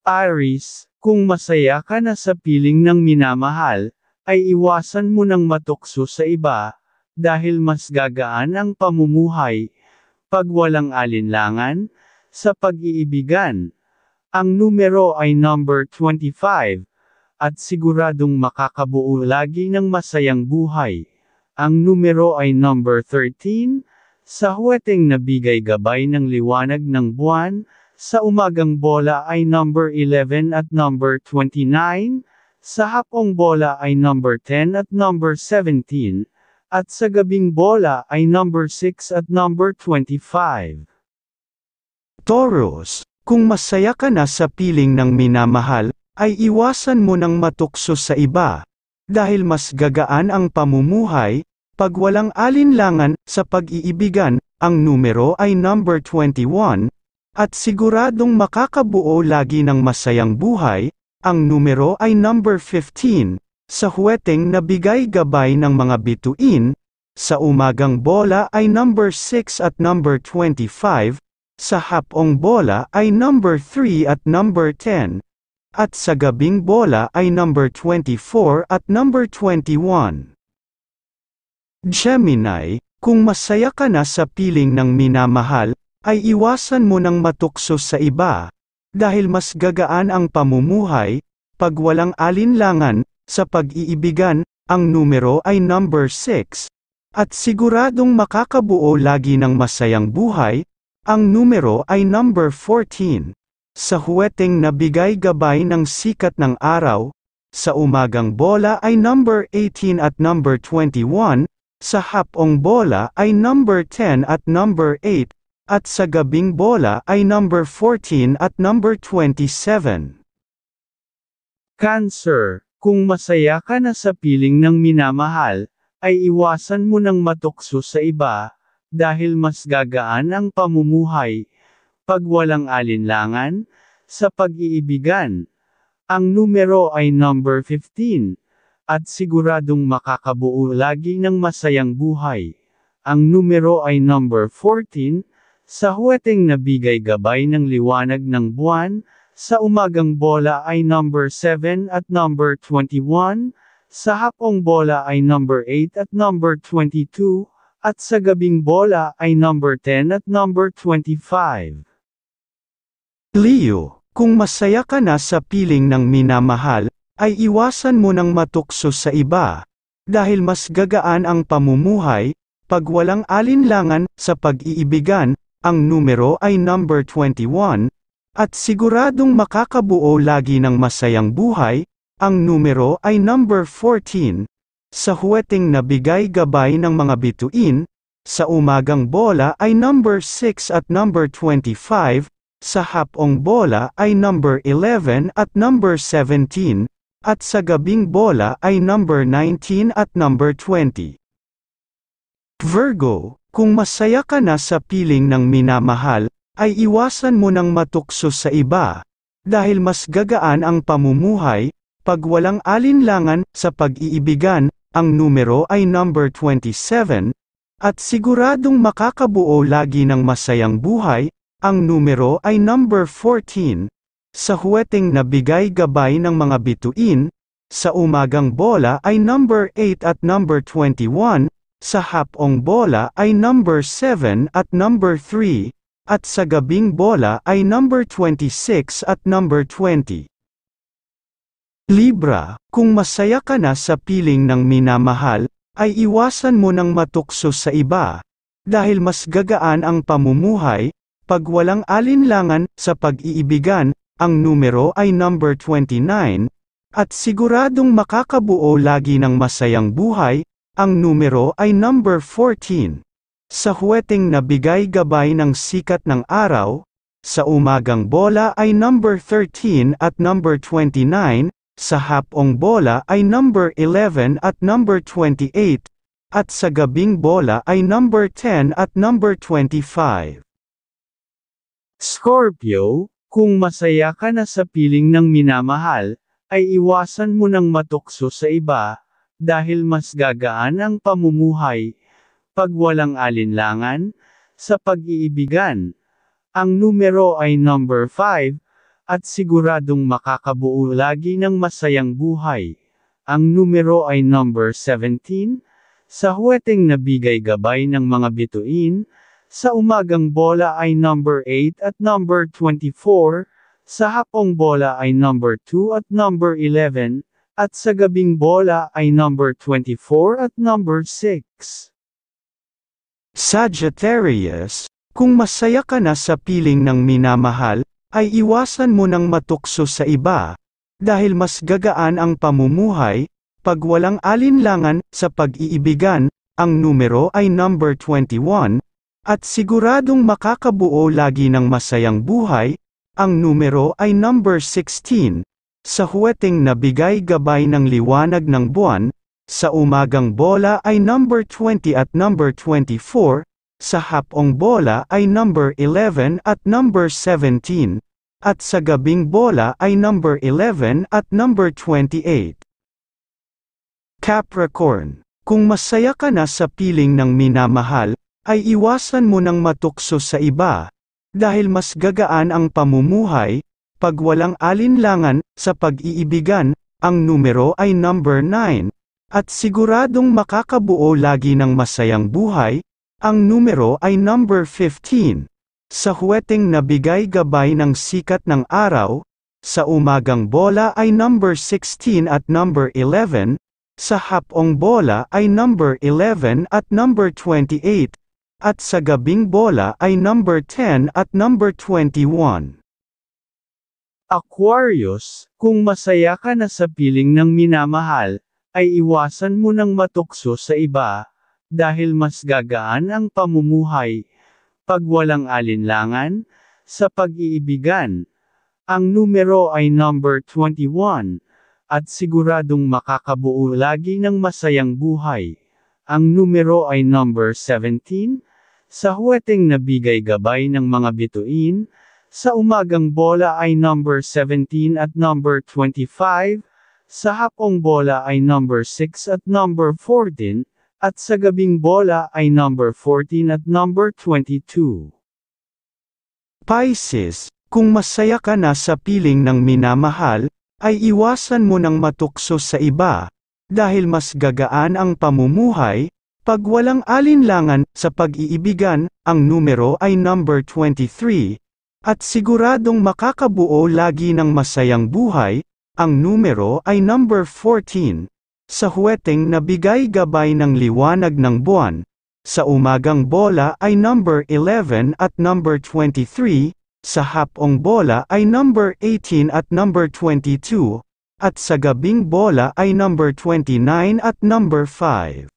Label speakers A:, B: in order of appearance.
A: Aries, kung masaya ka na sa piling ng minamahal, ay iwasan mo ng matukso sa iba, dahil mas gagaan ang pamumuhay, pag walang alinlangan, sa pag-iibigan. Ang numero ay number 25, at siguradong makakabuo lagi ng masayang buhay. Ang numero ay number 13, sa huweteng nabigay gabay ng liwanag ng buwan. Sa umagang bola ay number 11 at number 29, sa hapong bola ay number 10 at number 17, at sa gabing bola ay number 6 at number 25.
B: Taurus, kung masaya ka na sa piling ng minamahal, ay iwasan mo ng matukso sa iba, dahil mas gagaan ang pamumuhay, pag walang alinlangan sa pag-iibigan. Ang numero ay number 21, at siguradong makakabuo lagi ng masayang buhay. Ang numero ay number 15, sa huweteng nabigay gabay ng mga bituin. Sa umagang bola ay number 6 at number 25, sa hapong bola ay number 3 at number 10, at sa gabing bola ay number 24 at number 21. Gemini, kung masaya ka na sa piling ng minamahal, ay iwasan mo ng matukso sa iba, dahil mas gagaan ang pamumuhay, pag walang alinlangan, sa pag-iibigan. Ang numero ay number 6, at siguradong makakabuo lagi ng masayang buhay. Ang numero ay number 14, sa huweteng nabigay gabay ng sikat ng araw. Sa umagang bola ay number 18 at number 21, sa hapong bola ay number 10 at number 8, at sa gabing bola ay number 14 at number 27.
A: Cancer, kung masaya ka na sa piling ng minamahal, ay iwasan mo ng matukso sa iba, dahil mas gagaan ang pamumuhay, pag walang alinlangan, sa pag-iibigan. Ang numero ay number 15, at siguradong makakabuo lagi ng masayang buhay. Ang numero ay number 14, sa huweteng nabigay gabay ng liwanag ng buwan. Sa umagang bola ay number 7 at number 21, sa hapong bola ay number 8 at number 22, at sa gabing bola ay number 10 at number 25.
B: Leo, kung masaya ka na sa piling ng minamahal, ay iwasan mo ng matukso sa iba, dahil mas gagaan ang pamumuhay, pag walang alinlangan sa pag-iibigan. Ang numero ay number 21, at siguradong makakabuo lagi ng masayang buhay. Ang numero ay number 14, sa huweteng nabigay gabay ng mga bituin. Sa umagang bola ay number 6 at number 25, sa hapong bola ay number 11 at number 17, at sa gabing bola ay number 19 at number 20. Virgo, kung masaya ka na sa piling ng minamahal, ay iwasan mo ng matukso sa iba, dahil mas gagaan ang pamumuhay, pag walang alinlangan sa pag-iibigan. Ang numero ay number 27, at siguradong makakabuo lagi ng masayang buhay. Ang numero ay number 14, sa huweteng nabigay gabay ng mga bituin. Sa umagang bola ay number 8 at number 21, sa hapong bola ay number 7 at number 3, at sa gabing bola ay number 26 at number 20. Libra, kung masaya ka na sa piling ng minamahal, ay iwasan mo ng matukso sa iba, dahil mas gagaan ang pamumuhay, pag walang alinlangan sa pag-iibigan. Ang numero ay number 29, at siguradong makakabuo lagi ng masayang buhay. Ang numero ay number 14, sa huweteng nabigay gabay ng sikat ng araw. Sa umagang bola ay number 13 at number 29, sa hapong bola ay number 11 at number 28, at sa gabing bola ay number 10 at number 25.
A: Scorpio, kung masaya ka na sa piling ng minamahal, ay iwasan mo ng matukso sa iba, dahil mas gagaan ang pamumuhay, pag walang alinlangan, sa pag-iibigan. Ang numero ay number 5, at siguradong makakabuo lagi ng masayang buhay. Ang numero ay number 17, sa huweteng nabigay gabay ng mga bituin, sa umagang bola ay number 8 at number 24, sa hapong bola ay number 2 at number 11, at sa gabing bola ay number 24 at number 6.
B: Sagittarius, kung masaya ka na sa piling ng minamahal, ay iwasan mo ng matukso sa iba, dahil mas gagaan ang pamumuhay, pag walang alinlangan sa pag-iibigan, ang numero ay number 21, at siguradong makakabuo lagi ng masayang buhay, ang numero ay number 16, sa huweteng nabigay gabay ng liwanag ng buwan, sa umagang bola ay number 20 at number 24, sa hapong bola ay number 11 at number 17, at sa gabing bola ay number 11 at number 28. Capricorn, kung masaya ka na sa piling ng minamahal, ay iwasan mo ng matukso sa iba, dahil mas gagaan ang pamumuhay, pag walang alinlangan sa pag-iibigan, ang numero ay number 9, at siguradong makakabuo lagi ng masayang buhay, ang numero ay number 15, sa huweteng nabigay gabay ng sikat ng araw, sa umagang bola ay number 16 at number 11, sa hapong bola ay number 11 at number 28, at sa gabing bola ay number 10 at number 21.
A: Aquarius, kung masaya ka na sa piling ng minamahal, ay iwasan mo ng matukso sa iba, dahil mas gagaan ang pamumuhay, pag walang alinlangan, sa pag-iibigan. Ang numero ay number 21, at siguradong makakabuo lagi ng masayang buhay. Ang numero ay number 17, sa huweteng nabigay gabay ng mga bituin, sa umagang bola ay number 17 at number 25, sa hapong bola ay number 6 at number 14, at sa gabing bola ay number 14 at number 22.
B: Pisces, kung masaya ka na sa piling ng minamahal, ay iwasan mo ng matukso sa iba, dahil mas gagaan ang pamumuhay, pag walang alinlangan sa pag-iibigan, ang numero ay number 23, at siguradong makakabuo lagi ng masayang buhay, ang numero ay number 14, sa huweteng nabigay gabay ng liwanag ng buwan, sa umagang bola ay number 11 at number 23, sa hapong bola ay number 18 at number 22, at sa gabing bola ay number 29 at number 5.